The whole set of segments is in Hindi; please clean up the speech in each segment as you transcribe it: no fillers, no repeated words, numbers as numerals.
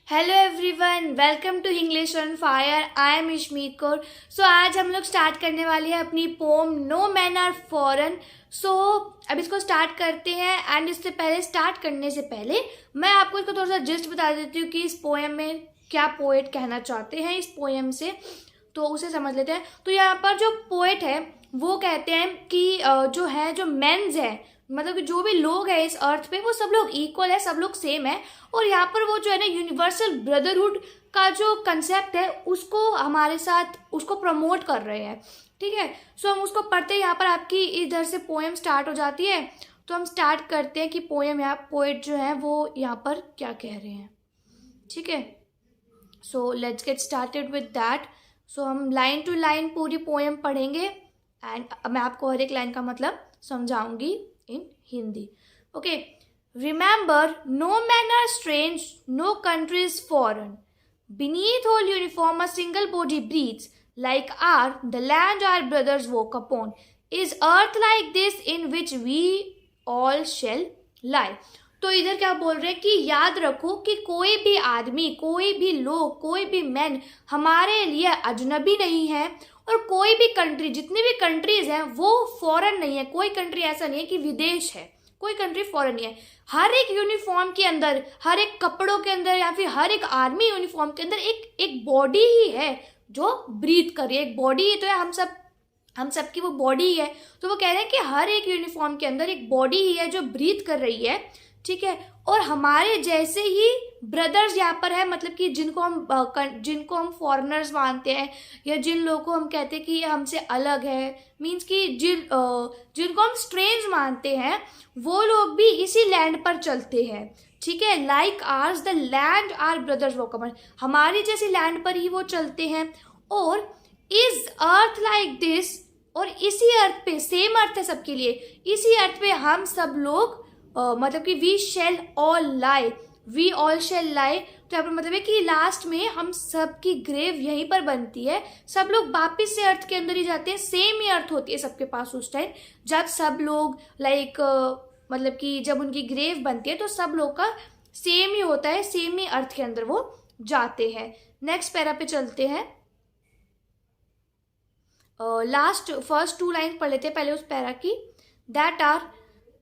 Hello everyone, welcome to English on fire. I am Ishmeet Kaur. So आज हम लोग स्टार्ट करने वाले हैं अपनी poem no man are foreign. So अब इसको स्टार्ट करते हैं। एंड इससे पहले स्टार्ट करने से पहले मैं आपको इसको थोड़ा सा जिस्ट बता देती हूँ कि इस पोएम में क्या पोएट कहना चाहते हैं इस पोएम से, तो उसे समझ लेते हैं। तो यहाँ पर जो पोएट है वो कहते हैं कि जो मेंस है, मतलब कि जो भी लोग हैं इस अर्थ पे वो सब लोग इक्वल है, सब लोग सेम है। और यहाँ पर वो जो है ना यूनिवर्सल ब्रदरहुड का जो कंसेप्ट है उसको हमारे साथ उसको प्रमोट कर रहे हैं। ठीक है, सो हम उसको पढ़ते हैं। यहाँ पर आपकी इधर से पोएम स्टार्ट हो जाती है, तो हम स्टार्ट करते हैं कि पोएम यहाँ पोएट जो है वो यहाँ पर क्या कह रहे हैं। ठीक है, so let's get started with that. So हम लाइन टू लाइन पूरी पोएम पढ़ेंगे एंड मैं आपको हर एक लाइन का मतलब समझाऊंगी in Hindi. Okay. Remember, no men are strange, no country is foreign. Beneath all uniform, a single body breathes. Like the land our brothers walk upon. Is earth like this in which we all shall lie? तो इधर क्या बोल रहे हैं कि याद रखो कि कोई भी आदमी, कोई भी लोग, कोई भी मैन हमारे लिए अजनबी नहीं है। और कोई भी कंट्री, जितनी भी कंट्रीज हैं वो फॉरेन नहीं है। कोई कंट्री ऐसा नहीं है कि विदेश है, कोई कंट्री फॉरेन नहीं है। हर एक यूनिफॉर्म के अंदर, हर एक कपड़ों के अंदर या फिर हर एक आर्मी यूनिफॉर्म के अंदर एक बॉडी ही है जो ब्रीथ कर रही है। एक बॉडी ही तो है, हम सब की वो बॉडी ही है। तो वो कह रहे हैं कि हर एक यूनिफॉर्म के अंदर एक बॉडी ही है जो ब्रीथ कर रही है। ठीक है, और हमारे जैसे ही ब्रदर्स यहाँ पर है, मतलब कि जिनको हम फॉरेनर्स मानते हैं या जिन लोगों को हम कहते हैं कि ये हमसे अलग है, मीन्स कि जिनको हम स्ट्रेंज मानते हैं, वो लोग भी इसी लैंड पर चलते हैं। ठीक है, like ours the land our brothers walk upon, हमारी जैसी लैंड पर ही वो चलते हैं। और इज अर्थ लाइक दिस, और इसी अर्थ पे, सेम अर्थ है सबके लिए, इसी अर्थ पे हम सब लोग मतलब कि we shall all lie, we all shall lie. तो यहाँ पर मतलब है कि लास्ट में हम सब की ग्रेव यहीं पर बनती है, सब लोग वापिस से अर्थ के अंदर ही जाते हैं। सेम ही अर्थ होती है सबके पास उस टाइम जब सब लोग मतलब कि जब उनकी ग्रेव बनती है तो सब लोग का सेम ही होता है, सेम ही अर्थ के अंदर वो जाते हैं। नेक्स्ट पैरा पे चलते हैं। फर्स्ट टू लाइन पढ़ लेते हैं पहले उस पैरा की। That are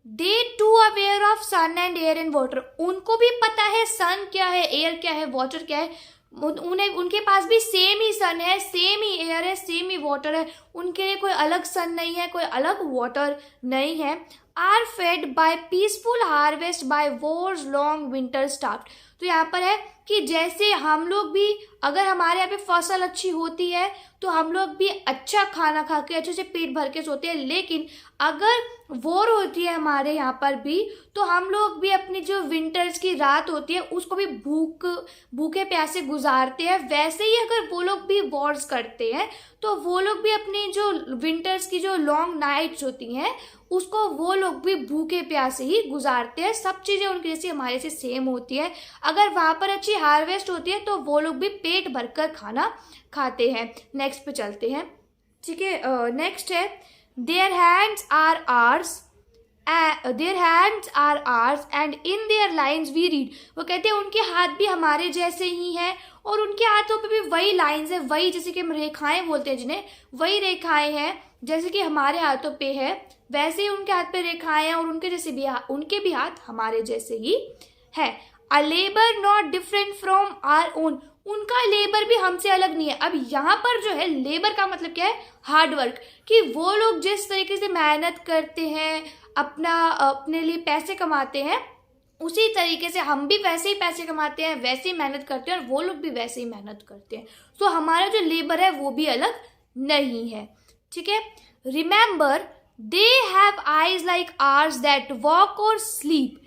they too aware of sun and air and water, उनको भी पता है सन क्या है, एयर क्या है, वाटर क्या है। उनके पास भी सेम ही सन है, सेम ही एयर है, सेम ही वाटर है। उनके लिए कोई अलग सन नहीं है, कोई अलग वाटर नहीं है। Are fed by peaceful harvest by wars long winter start. तो यहाँ पर है कि जैसे हम लोग भी, अगर हमारे यहाँ पे फसल अच्छी होती है तो हम लोग भी अच्छा खाना खा के अच्छे से पेट भर के सोते हैं, लेकिन अगर वॉर होती है हमारे यहाँ पर भी तो हम लोग भी अपनी जो विंटर्स की रात होती है उसको भी भूखे प्यासे गुजारते हैं। वैसे ही अगर वो लोग भी वॉर्स करते हैं तो वो लोग भी अपनी जो विंटर्स की जो लॉन्ग नाइट्स होती हैं उसको वो लोग भी भूखे प्यासे ही गुजारते हैं। सब चीज़ें उनकी जैसी हमारे से सेम होती है। अगर वहाँ पर अच्छी हार्वेस्ट होती है तो वो लोग भी पेट भरकर खाना खाते हैं। नेक्स्ट पे चलते हैं। ठीक है, नेक्स्ट है their hands are ours, their hands are ours and in their lines we read. वो कहते हैं उनके हाथ भी हमारे जैसे ही हैं और उनके हाथों पे भी वही लाइन्स है, वही जैसे कि हम रेखाएं बोलते हैं जिन्हें, वही रेखाएं हैं जैसे कि हमारे हाथों पे है, वैसे ही उनके हाथ पे रेखाएं हैं और उनके जैसे भी उनके भी हाथ हमारे जैसे ही है। अ labour not different from our own, उनका लेबर भी हमसे अलग नहीं है। अब यहाँ पर जो है लेबर का मतलब क्या है, हार्डवर्क, कि वो लोग जिस तरीके से मेहनत करते हैं, अपने लिए पैसे कमाते हैं, उसी तरीके से हम भी वैसे ही पैसे कमाते हैं, वैसे ही मेहनत करते हैं और वो लोग भी वैसे ही मेहनत करते हैं। तो हमारा जो लेबर है वो भी अलग नहीं है। ठीक है, remember they have eyes like ours that walk और sleep,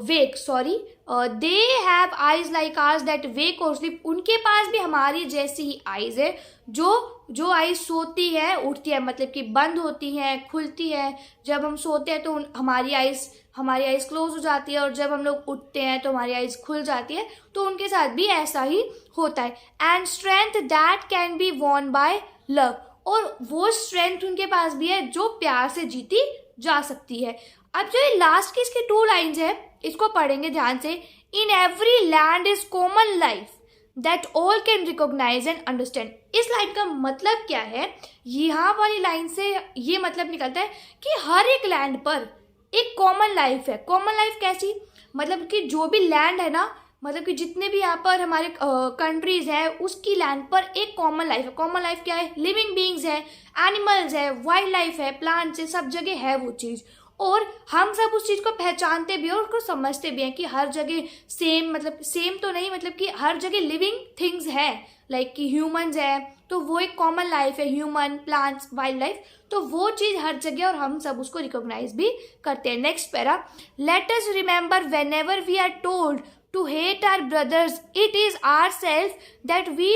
wake, sorry, they have eyes like ours that wake और स्लीप, उनके पास भी हमारी जैसी ही आईज है, जो आईज सोती है उठती है, मतलब कि बंद होती है खुलती है। जब हम सोते हैं तो हमारी आईज क्लोज हो जाती है और जब हम लोग उठते हैं तो हमारी आईज खुल जाती है। तो उनके साथ भी ऐसा ही होता है। And strength that can be won by love, और वो स्ट्रेंथ उनके पास भी है जो प्यार से जीती जा सकती है। अब जो ये लास्ट की इसकी टू लाइन्स है इसको पढ़ेंगे ध्यान से। In every land is common life that all can recognise and understand. इस लाइन का मतलब क्या है, यहाँ वाली लाइन से ये मतलब निकलता है कि हर एक लैंड पर एक कॉमन लाइफ है। कॉमन लाइफ कैसी, मतलब कि जो भी लैंड है ना, मतलब कि जितने भी यहाँ पर हमारे कंट्रीज हैं उसकी लैंड पर एक कॉमन लाइफ है। कॉमन लाइफ क्या है, लिविंग बींग्स है, एनिमल्स है, वाइल्ड लाइफ है, प्लांट्स है, सब जगह है वो चीज़। और हम सब उस चीज़ को पहचानते भी हैं और उसको समझते भी हैं कि हर जगह सेम, मतलब सेम तो नहीं, मतलब कि हर जगह लिविंग थिंग्स है, लाइक कि ह्यूमंस है तो वो एक कॉमन लाइफ है, ह्यूमन, प्लांट्स, वाइल्ड लाइफ, तो वो चीज़ हर जगह और हम सब उसको रिकॉग्नाइज भी करते हैं। Next para, let us remember whenever we are told to hate our brothers, it is ourselves that we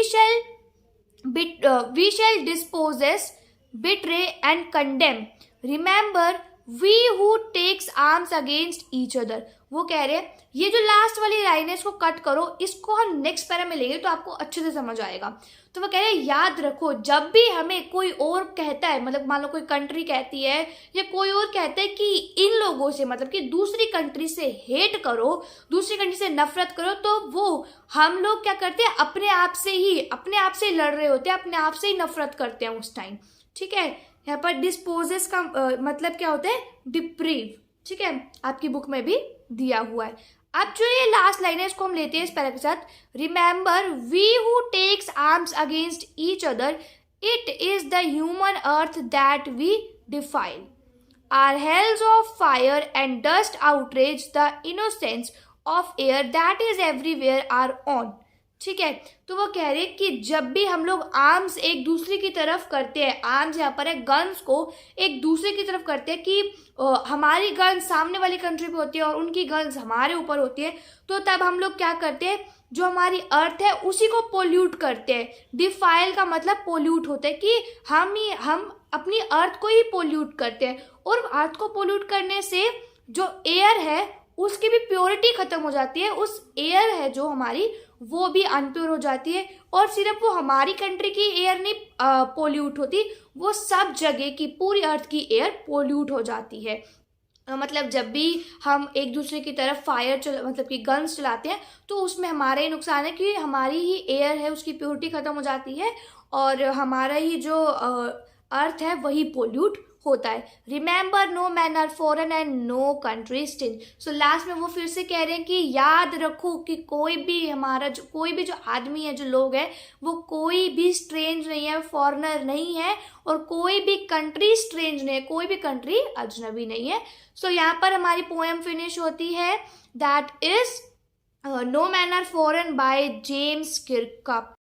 shall dispossess, betray and condemn. Remember, we who takes arms against each other. वो कह रहे हैं, ये जो लास्ट वाली लाइन है इसको कट करो, इसको हम नेक्स्ट पैरा में लेंगे तो आपको अच्छे से समझ आएगा। तो वो कह रहे हैं याद रखो, जब भी हमें कोई और कहता है, मतलब मान लो कोई कंट्री कहती है या कोई और कहता है कि इन लोगों से, मतलब कि दूसरी कंट्री से हेट करो, दूसरी कंट्री से नफरत करो, तो वो हम लोग क्या करते हैं, अपने आप से ही लड़ रहे होते हैं, अपने आप से ही नफरत करते हैं उस टाइम। ठीक है, यहाँ पर डिस्पोजेस का मतलब क्या होता है, डिप्रीव। ठीक है, आपकी बुक में भी दिया हुआ है। अब जो ये लास्ट लाइन है इसको हम लेते हैं इस पैरा के साथ, remember we who takes arms against each other, it is the human earth that we defile, our hells of fire and dust outrage the innocence of air that is everywhere our own. ठीक है, तो वो कह रहे हैं कि जब भी हम लोग आर्म्स एक दूसरे की तरफ करते हैं, आर्म्स यहाँ पर है गन्स को एक दूसरे की तरफ करते हैं कि हमारी गन्स सामने वाली कंट्री पे होती है और उनकी गन्स हमारे ऊपर होती है, तो तब हम लोग क्या करते हैं, जो हमारी अर्थ है उसी को पोल्यूट करते हैं। डिफाइल का मतलब पोल्यूट होता है कि हम अपनी अर्थ को ही पोल्यूट करते हैं, और अर्थ को पोल्यूट करने से जो एयर है उसकी भी प्योरिटी खत्म हो जाती है, उस एयर है जो हमारी वो भी अनप्योर हो जाती है, और सिर्फ वो हमारी कंट्री की एयर नहीं पोल्यूट होती, वो सब जगह की पूरी अर्थ की एयर पोल्यूट हो जाती है। मतलब जब भी हम एक दूसरे की तरफ मतलब कि गन्स चलाते हैं तो उसमें हमारा ही नुकसान है कि हमारी ही एयर है उसकी प्योरिटी खत्म हो जाती है और हमारा ही जो अर्थ है वही पोल्यूट होता है। Remember no man are foreign and no country strange. So last में वो फिर से कह रहे हैं कि याद रखो कि कोई भी जो आदमी है, जो लोग है, वो कोई भी स्ट्रेंज नहीं है, फॉरेनर नहीं है, और कोई भी कंट्री स्ट्रेंज नहीं है, कोई भी कंट्री अजनबी नहीं है। सो यहाँ पर हमारी पोएम फिनिश होती है, that is no man are foreign by James किर्कअप।